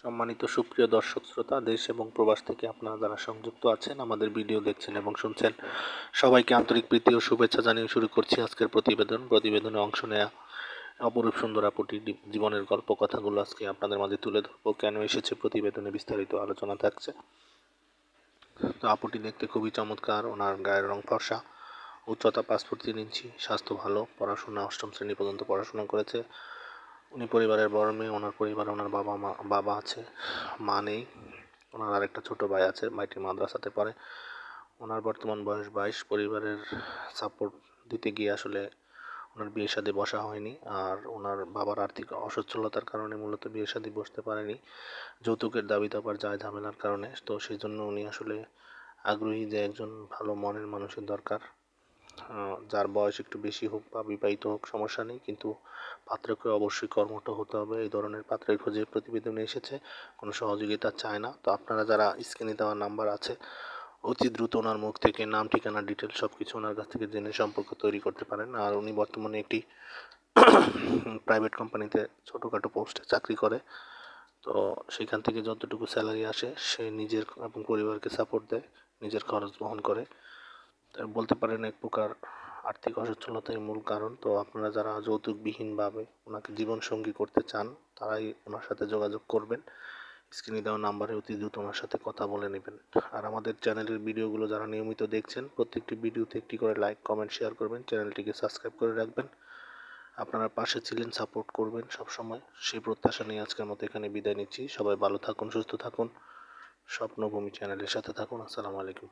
সম্মানিত সুপ্রিয় দর্শক শ্রোতা, দেশ এবং প্রবাস থেকে আপনারা যারা সংযুক্ত আছেন, আমাদের ভিডিও দেখছেন এবং শুনছেন, সবাইকে আন্তরিক প্রীতি ও শুভেচ্ছা জানিয়ে শুরু করছি আজকের প্রতিবেদনে অংশ নেয়া অপরূপ সুন্দর আপুটির জীবনের গল্প কথাগুলো আজকে আপনাদের মাঝে তুলে ধরবো। কেন এসেছে প্রতিবেদনে বিস্তারিত আলোচনা থাকছে। তো আপুটি দেখতে খুবই চমৎকার, ওনার গায়ের রং ফর্সা, উচ্চতা 5 ফুট 3 ইঞ্চি, স্বাস্থ্য ভালো, পড়াশোনা 8ম শ্রেণী পর্যন্ত পড়াশোনা করেছে। উনি পরিবারের বড় মেয়ে। ওনার পরিবারে ওনার বাবা আছে, মা নেই। ওনার আরেকটা ছোট ভাই আছে, ভাইটি মাদ্রাসাতে পড়ে। ওনার বর্তমান বয়স 22। পরিবারের সাপোর্ট দিতে গিয়ে আসলে ওনার বিয়ে শাদী বসা হয়নি, আর ওনার বাবার আর্থিক অসচ্ছলতার কারণে মূলত বিয়ে শাদী বসতে পারেনি, যৌতুকের দাবি দাবার যায় ঝামেলার কারণে। তো সেই জন্য উনি আসলে আগ্রহী যে একজন ভালো মনের মানুষের দরকার, যার বয়স একটু বেশি হোক বা বিবাহিত হোক সমস্যা নেই, কিন্তু পাত্রকে অবশ্যই কর্মঠ হতে হবে। এই ধরনের পাত্রের খোঁজে প্রতিবেদনে এসেছে, কোনো সহযোগিতা চায় না। তো আপনারা যারা স্ক্রিনে দেওয়া নাম্বার আছে, অতি দ্রুত ওনার মুখ থেকে নাম, ঠিকানা, ডিটেল সব কিছু ওনার কাছ থেকে জেনে সম্পর্ক তৈরি করতে পারেন। আর উনি বর্তমানে একটি প্রাইভেট কোম্পানিতে ছোটোখাটো পোস্টে চাকরি করে। তো সেখান থেকে যতটুকু স্যালারি আসে সে নিজের এবং পরিবারকে সাপোর্ট দেয়, নিজের খরচ বহন করে। বলতে পারেন এক প্রকার আর্থিক অসচ্ছলতাই মূল কারণ। তো আপনারা যারা যৌতুকবিহীনভাবে ওনাকে জীবনসঙ্গী করতে চান, তারাই ওনার সাথে যোগাযোগ করবেন। স্ক্রিনে দেওয়া নাম্বারে অতি দ্রুত ওনার সাথে কথা বলে নেবেন। আর আমাদের চ্যানেলের ভিডিওগুলো যারা নিয়মিত দেখছেন, প্রত্যেকটি ভিডিওতে একটি করে লাইক, কমেন্ট, শেয়ার করবেন। চ্যানেলটিকে সাবস্ক্রাইব করে রাখবেন। আপনারা পাশে ছিলেন, সাপোর্ট করবেন সবসময়, সেই প্রত্যাশা নিয়ে আজকের মতো এখানে বিদায় নিচ্ছি। সবাই ভালো থাকুন, সুস্থ থাকুন, স্বপ্নভূমি চ্যানেলের সাথে থাকুন। আসসালামু আলাইকুম।